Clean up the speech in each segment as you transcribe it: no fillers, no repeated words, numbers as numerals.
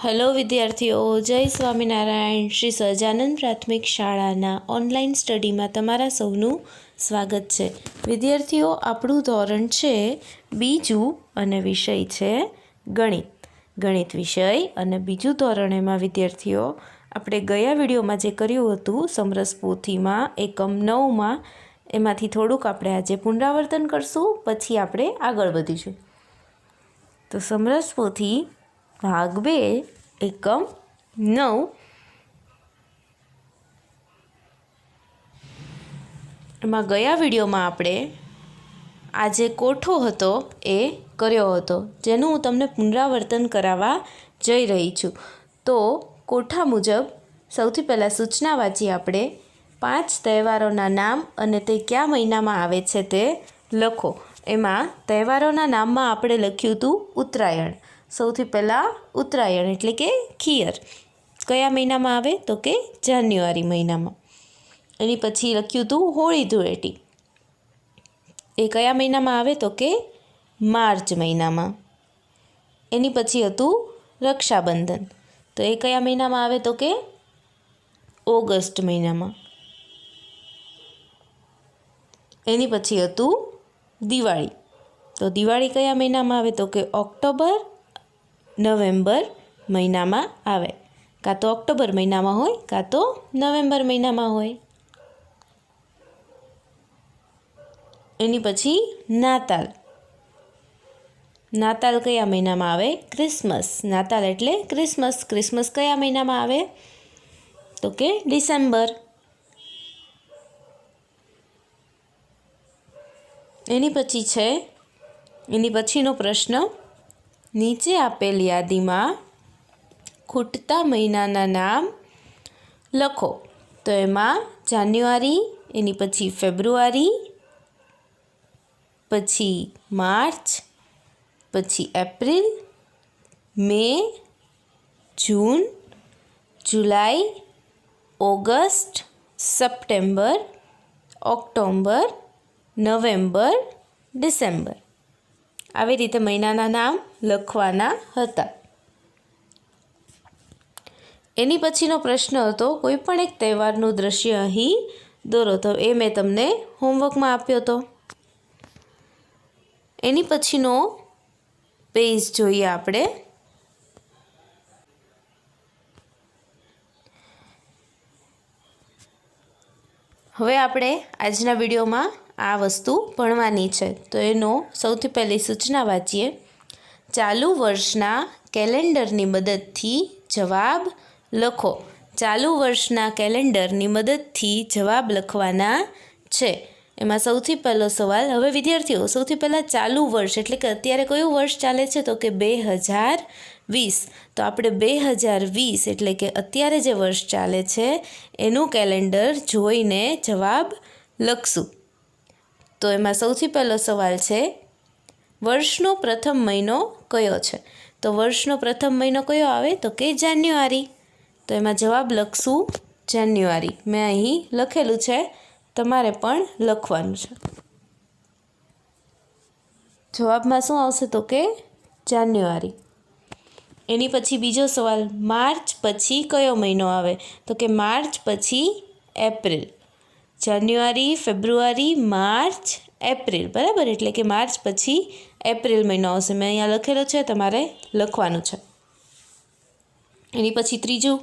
Hello विद्यार्थीओ, जय स्वामीनारायण। श्री सहजानंद प्राथमिक शाळाना ऑनलाइन स्टडी में तमारा सौનું स्वागत है। विद्यार्थीओ, આપણું ધોરણ છે બીજું અને વિષય છે ગણિત વિષય અને બીજું ધોરણ। એમાં વિદ્યાર્થીઓ આપણે ગયા વિડીયોમાં જે કર્યું હતું સમરસ પોથીમાં એકમ 9માં એમાંથી થોડુંક આપણે આજે પુનરાવર્તન કરશું, પછી આપણે આગળ વધીશું। તો સમરસ પોથી भाग 2 एकम 9 एमां गया विडियो में आपणे आजे कोठो हतो ए कर्यो हतो, जेनुं हूँ तमने पुनरावर्तन करावा जई रही छूं। तो कोठा मुजब सौथी पहला सूचना वांची आपणे 5 तहेवारोना नाम अने ते क्या महीनामां आवे छे ते लखो। एमां तहेवारोना नाममां आपणे लख्युं हतुं उत्तरायण। सौथी पहला उत्तरायण एटले के खीयर कया महीना में आवे तो के जान्युआरी महीना में। एनी पछी लख्युं हतुं होळी धूळेटी, ए कया महीना में आवे तो के मार्च महीना में। एनी पछी हतुं रक्षाबंधन, तो ए कया महीना में आवे तो के ऑगस्ट महीना में। एनी पछी हतुं दिवाळी, तो दिवाळी कया महीना में आवे तो के ऑक्टोबर नवेम्बर महीना में आवे, का तो ऑक्टोबर महीना में होय का तो नवेम्बर महीना में होय। एनी पछी नाताल, नाताल कया महीना में आवे क्रिसमस। नाताल एटले क्रिसमस, क्रिसमस कया महीना में आवे तो के डिसेम्बर। एनी पछी छे एनी पछीनो प्रश्न, नीचे आपेल यादी में खूटता महीनाना नाम लखो। तो एमां जान्युआरी, एनी पछी फेब्रुआरी, पछी मार्च, पछी एप्रिल, मे, जून, जुलाई, ऑगस्ट, सप्टेम्बर, ऑक्टोबर, नवेम्बर, डिसेम्बर। આવી રીતે મહિનાના નામ લખવાના હતા। એની પછીનો પ્રશ્ન હતો કોઈ પણ એક તહેવારનું દ્રશ્ય અહીં દોરો, તો એ મેં તમને હોમવર્કમાં આપ્યો હતો। એની પછીનો પેજ જોઈએ આપણે। હવે આપણે આજના વિડીયોમાં आ वस्तु भणवानी छे। तो एनो सौथी पहली सूचना वाँचीए। चालू वर्षना केलेंडरनी मददथी जवाब लखो। चालू वर्षना केलेंडरनी मददथी जवाब लखवाना छे। एमां सौथी पहलो सवाल, हवे विद्यार्थीओ सौथी पहला चालू वर्ष एटले के अत्यारे कयुं वर्ष चाले छे तो के 2020। तो आपणे 2020 एटले के अत्यारे जे वर्ष चाले छे एनुं केलेंडर जोईने जवाब लखशुं। तो एमां सौथी पहलो सवाल है वर्षनो प्रथम महीनो कयो छे। तो वर्षनो प्रथम महीनो कयो आवे तो के जान्युआरी। तो एमां जवाब लखशुं जान्युआरी। मैं अहीं लखेलुं छे, तमारे पण लखवानुं छे। जवाबमां शुं आवशे तो के जान्युआरी। एनी पछी बीजो सवाल, मार्च पछी कयो महीनो आवे तो के मार्च पछी एप्रिल। जान्युआरी, फेब्रुआरी, मार्च, एप्रिल, बराबर। एटले के मार्च पछी एप्रिल महीनो आवशे। मैं अहींया लखेलो छे, तमारे लखवानुं छे। एनी पछी त्रीजुं,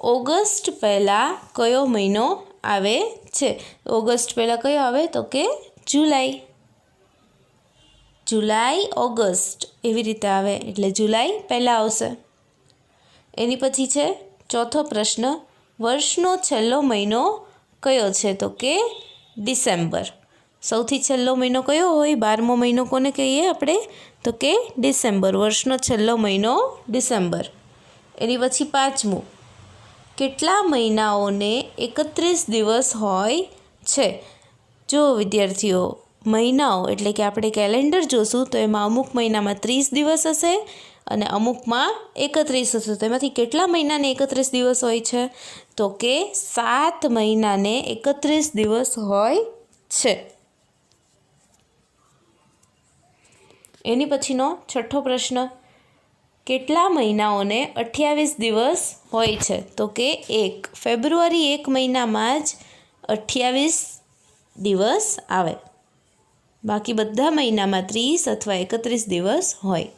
ऑगस्ट पहला कयो महीनो आवे छे। ऑगस्ट पहला कयो आवे तो के जुलाई। जुलाई ऑगस्ट एवी रीते आवे एटले जुलाई पहला आवशे। एनी पछी छे चौथो प्रश्न, वर्षनो छेल्लो महीनो कयो छे तो के डिसेम्बर। सौथी छेल्लो महीनो कयो होय, 12मो महीनो कोने कहीए आपणे तो के डिसेम्बर। वर्षनो छेल्लो महीनो डिसेम्बर। एनी पछी पांचमું, કેટલા મહિનાઓને 31 દિવસ હોય છે। જો વિદ્યાર્થીઓ મહિનાઓ એટલે કે આપણે કેલેન્ડર જોશું તો એમાં અમુક મહિનામાં 30 દિવસ હશે અને અમુકમાં 31 હશે। તો એમાંથી કેટલા મહિનાને 31 દિવસ હોય છે તો કે 7 મહિનાને 31 દિવસ હોય છે। એની પછીનો છઠ્ઠો પ્રશ્ન, કેટલા મહિનાઓને 28 દિવસ હોય છે? તો કે 1. ફેબ્રુઆરી 1 મહિનામાં જ 28 દિવસ આવે, બાકી બધા મહિનામાં 30 અથવા 31 દિવસ હોય.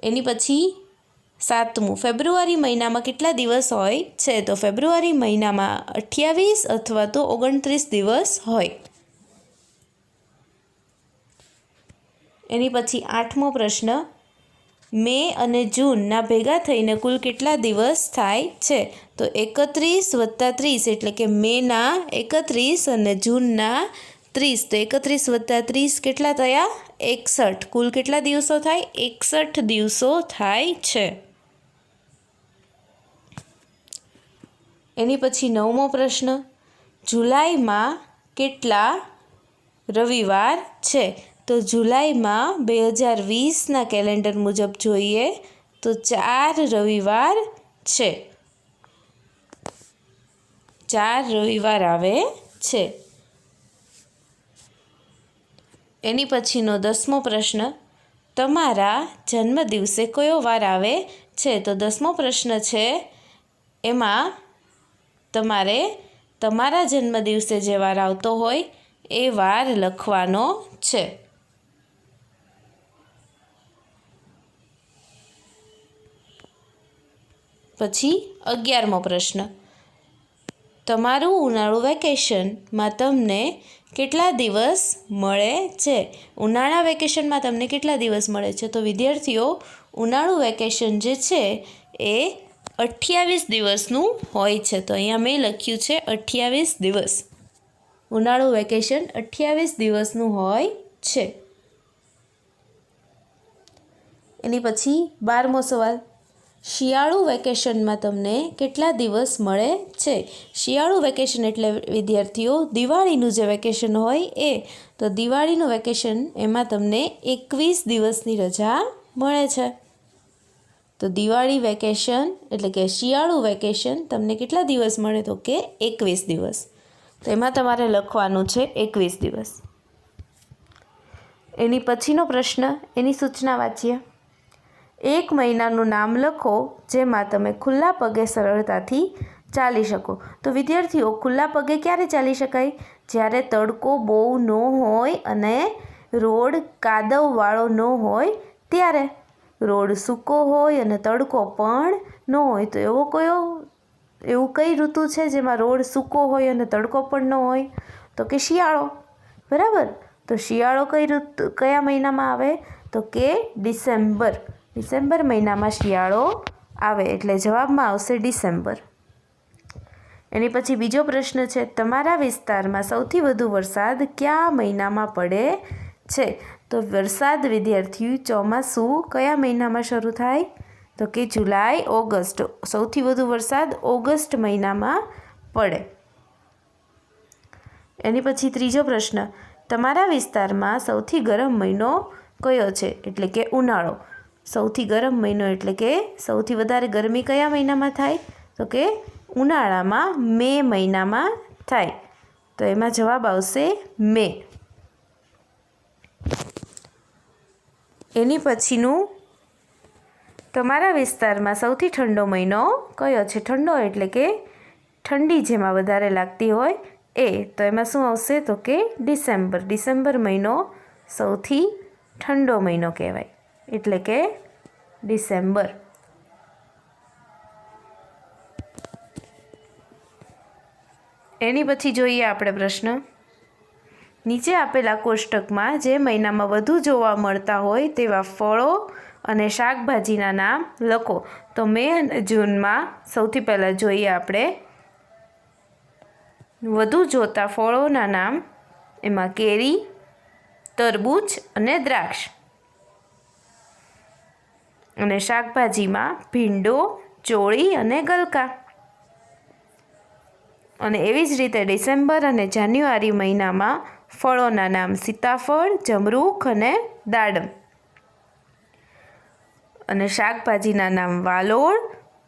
એની પછી 7મું, ફેબ્રુઆરી મહિનામાં કેટલા દિવસ હોય છે? તો ફેબ્રુઆરી મહિનામાં 28 અથવા તો 29 દિવસ હોય. એની પછી 8મો પ્રશ્ન, મે અને જૂનના ભેગા થઈને કુલ કેટલા દિવસ થાય છે? તો 31 + 30 એટલે કે મેના 31 અને જૂનના 30, તો 31 + 30 કેટલા થયા? 61. કુલ કેટલા દિવસો થાય? 61 દિવસો થાય છે. એની પછી 9મો પ્રશ્ન, જુલાઈમાં કેટલા રવિવાર છે? તો જુલાઈમાં 2020ના કેલેન્ડર મુજબ જોઈએ તો 4 રવિવાર છે. 4 રવિવાર આવે છે. એની પછીનો 10મો પ્રશ્ન, તમારા જન્મદિવસે કયો વાર આવે છે? તો 10મો પ્રશ્ન છે એમાં તમારે તમારા જન્મદિવસે જે વાર આવતો હોય એ વાર લખવાનો છે. પછી 11મો પ્રશ્ન, તમારું ઉનાળુ વેકેશનમાં તમને કેટલા દિવસ મળે છે? ઉનાળા વેકેશનમાં તમને કેટલા દિવસ મળે છે? તો વિદ્યાર્થીઓ, ઉનાળુ વેકેશન જે છે એ 28 દિવસનું હોય છે. તો અહીંયા મેં લખ્યું છે 28 દિવસ. ઉનાળુ વેકેશન 28 દિવસનું હોય છે. એની પછી 12મો સવાલ, શિયાળુ વેકેશનમાં તમને કેટલા દિવસ મળે છે? શિયાળુ વેકેશન એટલે વિદ્યાર્થીઓ દિવાળીનું જે વેકેશન હોય એ. તો દિવાળીનું વેકેશન એમાં તમને 21 દિવસની રજા મળે છે. તો દિવાળી વેકેશન એટલે કે શિયાળુ વેકેશન તમને કેટલા દિવસ મળે? તો કે 21 દિવસ. તો એમાં તમારે લખવાનું છે 21 દિવસ. એની પછીનો પ્રશ્ન, એની સૂચના વાંચીએ. 1 મહિનાનું નામ લખો જેમાં તમે ખુલ્લા પગે સરળતાથી ચાલી શકો. તો વિદ્યાર્થીઓ, ખુલ્લા પગે ક્યારે ચાલી શકાય? જ્યારે તડકો બહુ ન હોય અને રોડ કાદવવાળો ન હોય ત્યારે. રોડ સૂકો હોય અને તડકો પણ ન હોય તો એવું કઈ ઋતુ છે જેમાં રોડ સૂકો હોય અને તડકો પણ ન હોય? તો કે શિયાળો. બરાબર. તો શિયાળો કયા મહિનામાં આવે? તો કે ડિસેમ્બર. ડિસેમ્બર મહિનામાં શિયાળો આવે એટલે જવાબમાં આવશે ડિસેમ્બર. એની પછી બીજો પ્રશ્ન છે, તમારા વિસ્તારમાં સૌથી વધુ વરસાદ કયા મહિનામાં પડે છે? તો વરસાદ વિદ્યાર્થી ચોમાસું કયા મહિનામાં શરૂ થાય? તો કે જુલાઈ, ઓગસ્ટ. સૌથી વધુ વરસાદ ઓગસ્ટ મહિનામાં પડે. એની પછી ત્રીજો પ્રશ્ન, તમારા વિસ્તારમાં સૌથી ગરમ મહિનો કયો છે? એટલે કે ઉનાળો. સૌથી ગરમ મહિનો એટલે કે સૌથી વધારે ગરમી કયા મહિનામાં થાય? તો કે ઉનાળામાં મે મહિનામાં થાય. તો એમાં જવાબ આવશે મે. એની પછીનું, તમારા વિસ્તારમાં સૌથી ઠંડો મહિનો કયો છે? ઠંડો એટલે કે ઠંડી જેમાં વધારે લાગતી હોય એ. તો એમાં શું આવશે? તો કે ડિસેમ્બર. ડિસેમ્બર મહિનો સૌથી ઠંડો મહિનો કહેવાય એટલે કે ડિસેમ્બર. એની પછી જોઈએ આપણે પ્રશ્ન, નીચે આપેલા કોષ્ટકમાં જે મહિનામાં વધુ જોવા મળતા હોય તેવા ફળો અને શાકભાજીના નામ લખો. તો મે અને જૂનમાં સૌથી પહેલાં જોઈએ આપણે વધુ જોતા ફળોના નામ. એમાં કેરી, તરબૂચ અને દ્રાક્ષ. અને શાકભાજીમાં ભીંડો, ચોળી અને ગલકા. અને એવી જ રીતે ડિસેમ્બર અને જાન્યુઆરી મહિનામાં ફળોના નામ સીતાફળ, જમરૂખ અને દાડમ. અને શાકભાજીના નામ વાલોળ,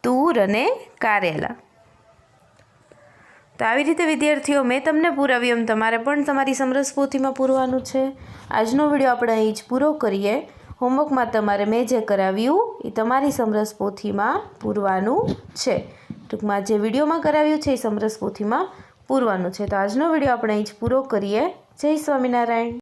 તૂર અને કારેલા. તો આવી રીતે વિદ્યાર્થીઓ મેં તમને પૂરાવ્યું એમ તમારે પણ તમારી સમરસ પોથીમાં પૂરવાનું છે. આજનો વિડીયો આપણે અહીં જ પૂરો કરીએ. હોમવર્કમાં તમારે મેં જે કરાવ્યું એ તમારી સમરસ પોથીમાં પૂરવાનું છે. ટૂંકમાં જે વિડીયોમાં કરાવ્યું છે એ સમરસ પોથીમાં પૂરવાનું છે. તો આજનો વિડીયો આપણે અહીં જ પૂરો કરીએ. જય સ્વામિનારાયણ.